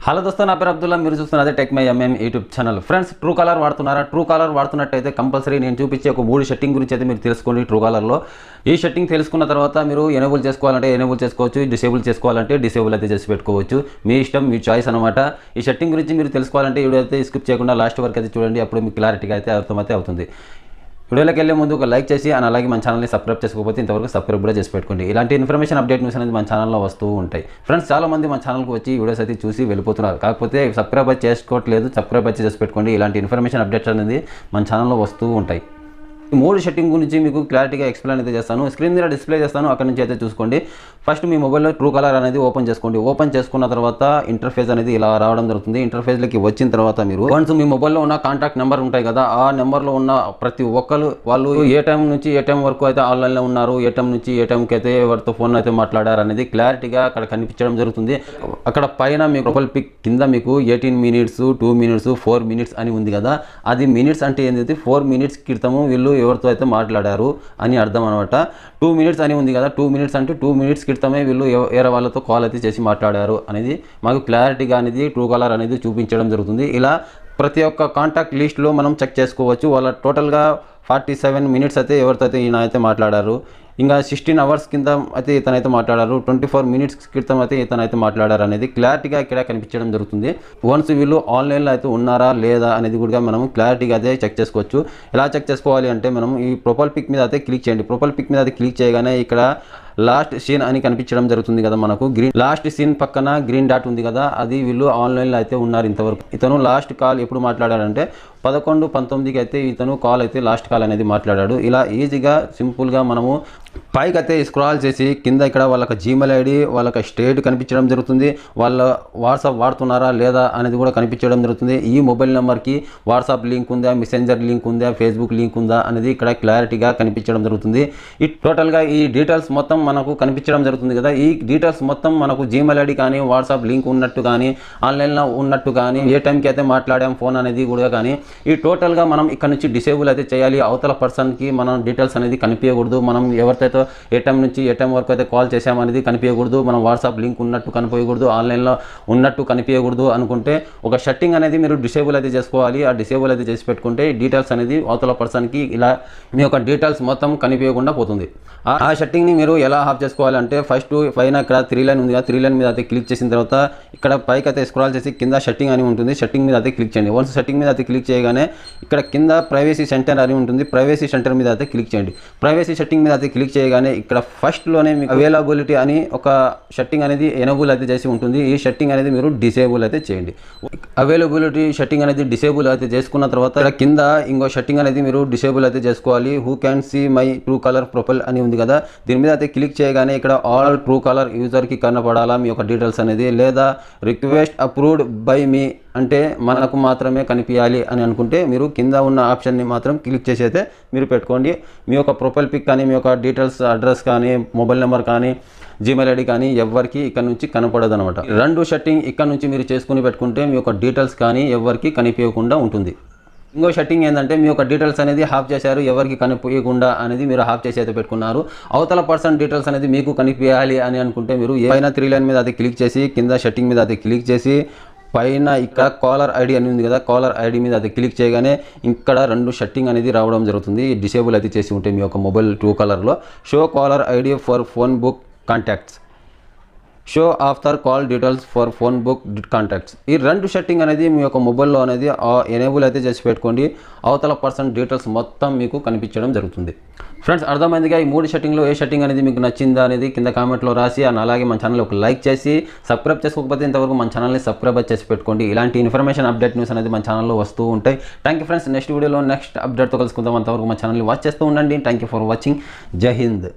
Hello దోస్తు, నా పేరు అబ్దుల్లా. మీరు చూస్తున్నది tech my MM YouTube channel. Friends, Truecaller వాడుతున్నారా? ట్రూ కాలర్ వాడుతున్నట్టయితే కంపల్సరీ నేను చూపించే ఒక 3 సెట్టింగ్ గురించి అయితే మీరు తెలుసుకోండి. ట్రూ కాలర్లో ఈ సెట్టింగ్ తెలుసుకున్న తర్వాత మీరు ఎనేబుల్ చేసుకోవాలంటే ఎనేబుల్ చేసుకోవచ్చు, డిసేబుల్ చేసుకోవాలంటే డిసేబుల్ అయితే చేసి పెట్టుకోవచ్చు. మీ ఇష్టం, మీ చాయిస్ అనమాట. ఈ సెట్టింగ్ గురించి మీరు తెలుసుకోవాలంటే వీడియో అయితే స్కిప్ చేయకుండా లాస్ట్ వరకు అయితే చూడండి. అప్పుడు మీకు క్లారిటీగా అయితే అర్థమైతే అవుతుంది. వీడియోలోకి వెళ్ళే ముందు ఒక లైక్ చేసి అలాగే మన ఛానల్ని సబ్స్క్రైబ్ చేసుకోకపోతే ఇంతవరకు సబ్స్క్రైబ్ కూడా చేసి పెట్టుకోండి. ఇలాంటి ఇన్ఫర్మేషన్ అప్డేట్ న్యూస్ అనేది మన ఛానల్లో వస్తూ ఉంటాయి. ఫ్రెండ్స్, చాలామంది మన ఛానల్కి వచ్చి వీడియోస్ అయితే చూసి వెళ్ళిపోతున్నారు. కాకపోతే సబ్స్క్రైబ్ అయితే చేసుకోవట్లేదు. సబ్స్క్రైబ్ అయితే చేసి పెట్టుకోండి. ఇలాంటి ఇన్ఫర్మేషన్ అప్డేట్స్ అనేది మన ఛానల్లో వస్తూ ఉంటాయి. ఈ 3 సెట్టింగ్ గురించి మీకు క్లారిటీగా ఎక్స్ప్లెయిన్ అయితే చేస్తాను. స్క్రీన్ మీద డిస్ప్లే చేస్తాను, అక్కడ నుంచి అయితే చూసుకోండి. ఫస్ట్ మీ మొబైల్లో ట్రూ కాలర్ అనేది ఓపెన్ చేసుకోండి. ఓపెన్ చేసుకున్న తర్వాత ఇంటర్ఫేస్ అనేది ఇలా రావడం జరుగుతుంది. ఇంటర్ఫేస్లోకి వచ్చిన తర్వాత మీరు వన్స్ మీ మొబైల్లో ఉన్న కాంటాక్ట్ నెంబర్ ఉంటాయి కదా, ఆ నెంబర్లో ఉన్న ప్రతి ఒక్కరు వాళ్ళు ఏ టైం నుంచి ఏ టైం వరకు అయితే ఆన్లైన్లో ఉన్నారు, ఏ టైం నుంచి ఏ టైంకి అయితే ఎవరితో ఫోన్ అయితే మాట్లాడారు అనేది క్లారిటీగా అక్కడ కనిపించడం జరుగుతుంది. అక్కడ పైన మీ ప్రొఫైల్ పిక్ కింద మీకు 18 మినిట్స్, 2 మినిట్స్, 4 మినిట్స్ అని ఉంది కదా. అది మినిట్స్ అంటే ఏంటంటే 4 మినిట్స్ క్రితము వీళ్ళు ఎవరితో అయితే మాట్లాడారు అని అర్థం అనమాట. 2 మినిట్స్ అని ఉంది కదా, 2 మినిట్స్ అంటే 2 మినిట్స్ క్రితమే వీళ్ళు వేరే వాళ్ళతో కాల్ అయితే చేసి మాట్లాడారు అనేది మాకు క్లారిటీగా అనేది ట్రూ కాలర్ అనేది చూపించడం జరుగుతుంది. ఇలా ప్రతి ఒక్క కాంటాక్ట్ లిస్ట్లో మనం చెక్ చేసుకోవచ్చు. వాళ్ళ టోటల్గా 47 మినిట్స్ అయితే ఎవరితో అయితే ఈయన అయితే మాట్లాడారు, ఇంకా 16 అవర్స్ కింద అయితే ఇతనైతే మాట్లాడారు, 24 మినిట్స్ క్రితం అయితే ఇతనైతే మాట్లాడారు అనేది క్లారిటీగా ఇక్కడ కనిపించడం జరుగుతుంది. వన్స్ వీళ్ళు ఆన్లైన్లో అయితే ఉన్నారా లేదా అనేది కూడా మనం క్లారిటీగా అయితే చెక్ చేసుకోవచ్చు. ఎలా చెక్ చేసుకోవాలి అంటే మనం ఈ ప్రొఫైల్ పిక్ మీద అయితే క్లిక్ చేయండి. ప్రొఫైల్ పిక్ మీద అయితే క్లిక్ చేయగానే ఇక్కడ లాస్ట్ సీన్ అని కనిపించడం జరుగుతుంది కదా మనకు. గ్రీన్ లాస్ట్ సీన్ పక్కన గ్రీన్ డాట్ ఉంది కదా, అది వీళ్ళు ఆన్లైన్లో అయితే ఉన్నారు ఇంతవరకు. ఇతను లాస్ట్ కాల్ ఎప్పుడు మాట్లాడాడంటే 11:19కి అయితే ఇతను కాల్ అయితే లాస్ట్ కాల్ అనేది మాట్లాడాడు. ఇలా ఈజీగా సింపుల్గా మనము పైకి అయితే స్క్రాల్ చేసి కింద ఇక్కడ వాళ్ళకి జీమెయిల్ ఐడి, వాళ్ళకి స్టేట్ కనిపించడం జరుగుతుంది. వాళ్ళ వాట్సాప్ వాడుతున్నారా లేదా అనేది కూడా కనిపించడం జరుగుతుంది. ఈ మొబైల్ నెంబర్కి వాట్సాప్ లింక్ ఉందా, మెసెంజర్ లింక్ ఉందా, ఫేస్బుక్ లింక్ ఉందా అనేది ఇక్కడ క్లారిటీగా కనిపించడం జరుగుతుంది. ఈ టోటల్గా ఈ డీటెయిల్స్ మొత్తం మనకు కనిపించడం జరుగుతుంది కదా. ఈ డీటెయిల్స్ మొత్తం మనకు జీమెయిల్ ఐడి కానీ, వాట్సాప్ లింక్ ఉన్నట్టు కానీ, ఆన్లైన్లో ఉన్నట్టు కానీ, ఏ టైంకి అయితే మాట్లాడాం ఫోన్ అనేది కూడా కానీ, ఈ టోటల్గా మనం ఇక్కడ నుంచి డిసేబుల్ అయితే చేయాలి. అవతల పర్సన్కి మనం డీటెయిల్స్ అనేది కనిపించకూడదు. మనం ఎవరితో ఏ టైం నుంచి ఏ టైం వరకు అయితే కాల్ చేసామనేది కనిపించకూడదు. మనం వాట్సాప్ లింక్ ఉన్నట్టు కనిపించకూడదు, ఆన్లైన్లో ఉన్నట్టు కనిపించకూడదు అనుకుంటే ఒక సెట్టింగ్ అనేది మీరు డిసేబుల్ అయితే చేసుకోవాలి. ఆ డిసేబుల్ అయితే చేసి పెట్టుకుంటే డీటెయిల్స్ అనేది అవతల పర్సన్కి ఇలా మీ యొక్క డీటెయిల్స్ మొత్తం కనిపించకుండా పోతుంది. ఆ సెట్టింగ్ని మీరు ఎలా ఆఫ్ చేసుకోవాలంటే ఫస్ట్ పైన ఇక్కడ 3 లైన్ ఉంది కదా, 3 లైన్ మీద అయితే క్లిక్ చేసిన తర్వాత ఇక్కడ పైకి అయితే స్క్రాల్ చేసి కింద సెట్టింగ్ అని ఉంటుంది. సెట్టింగ్ మీద అయితే క్లిక్ చేయండి. వన్స్ సెట్టింగ్ మీద అయితే క్లిక్ చేయగానే ఇక్కడ కింద ప్రైవసీ సెంటర్ అని ఉంటుంది. ప్రైవసీ సెంటర్ మీద అయితే క్లిక్ చేయండి. ప్రైవసీ సెట్టింగ్ మీద అయితే క్లిక్ చేయగానే ఇక్కడ ఫస్ట్లోనే మీకు అవైలబిలిటీ అని ఒక సెట్టింగ్ అనేది ఎనేబుల్ అయితే చేసి ఉంటుంది. ఈ సెట్టింగ్ అనేది మీరు డిసేబుల్ అయితే చేయండి. అవైలబిలిటీ సెట్టింగ్ అనేది డిసేబుల్ అయితే చేసుకున్న తర్వాత ఇక్కడ కింద ఇంకో సెట్టింగ్ అనేది మీరు డిసేబుల్ అయితే చేసుకోవాలి. Who can see my Truecaller profile అని ఉంది కదా, దీని మీద అయితే క్లిక్ చేయగానే ఇక్కడ ఆల్ ట్రూ కాలర్ యూజర్కి కనపడాలా మీ యొక్క డీటెయిల్స్ అనేది, లేదా రిక్వెస్ట్ అప్రూవ్డ్ బై మీ అంటే మనకు మాత్రమే కనిపించాలి అని అనుకుంటే మీరు కింద ఉన్న ఆప్షన్ని మాత్రం క్లిక్ చేసి అయితే మీరు పెట్టుకోండి. మీ యొక్క ప్రొఫైల్ పిక్ కానీ, మీ యొక్క డీటెయిల్స్, అడ్రస్ కానీ, మొబైల్ నెంబర్ కానీ, జీమెయిల్ ఐడి కానీ ఎవరికి ఇక్కడ నుంచి కనపడదు అనమాట. 2 సెట్టింగ్ ఇక్కడ నుంచి మీరు చేసుకుని పెట్టుకుంటే మీ యొక్క డీటెయిల్స్ కానీ ఎవరికి కనిపించకుండా ఉంటుంది. ఇంకో సెట్టింగ్ ఏంటంటే మీ యొక్క డీటెయిల్స్ అనేది హాఫ్ చేశారు, ఎవరికి కనిపించకుండా అనేది మీరు హాఫ్ చేసి అయితే పెట్టుకున్నారు. అవతల పర్సన్ డీటెయిల్స్ అనేది మీకు కనిపించాలి అని అనుకుంటే మీరు పైన 3 లైన్ మీద అయితే క్లిక్ చేసి కింద సెట్టింగ్ మీద అయితే క్లిక్ చేసి పైన ఇక్కడ కాలర్ ఐడి అని ఉంది కదా, కాలర్ ఐడి మీద అది క్లిక్ చేయగానే ఇక్కడ 2 సెట్టింగ్ అనేది రావడం జరుగుతుంది. డిసేబుల్ అయితే చేసి ఉంటే మీ యొక్క మొబైల్ ట్రూ కాలర్లో show caller ID for phone book contacts, show after call details for phone book contacts. ఈ 2 సెట్టింగ్ అనేది మీ యొక్క మొబైల్లో అనేది ఎనేబుల్ అయితే చేసి పెట్టుకోండి. అవతల పర్సన్ డీటెయిల్స్ మొత్తం మీకు కనిపించడం జరుగుతుంది. ఫ్రెండ్స్, అర్థమైందిగా ఈ 3 సెట్టింగ్లో ఏ సెట్టింగ్ అనేది మీకు నచ్చిందా అనేది కింద కామెంట్లో రాసి అలాగే మన ఛానల్ ఒక లైక్ చేసి సబ్స్క్రైబ్ చేసుకోకపోతే ఇంతవరకు మన ఛానల్ని సబ్స్క్రైబ్ చేసి పెట్టుకోండి. ఇలాంటి ఇన్ఫర్మేషన్ అప్డేట్ న్యూస్ అనేది మన ఛానల్లో వస్తూ ఉంటాయి. Thank you friends. నెక్స్ట్ వీడియోలో నెక్స్ట్ అప్డేట్తో కలుసుకుందాం. అంతవరకు మన ఛానల్ని వాచ్ చేస్తూ ఉండండి. Thank you for watching. జై హింద్.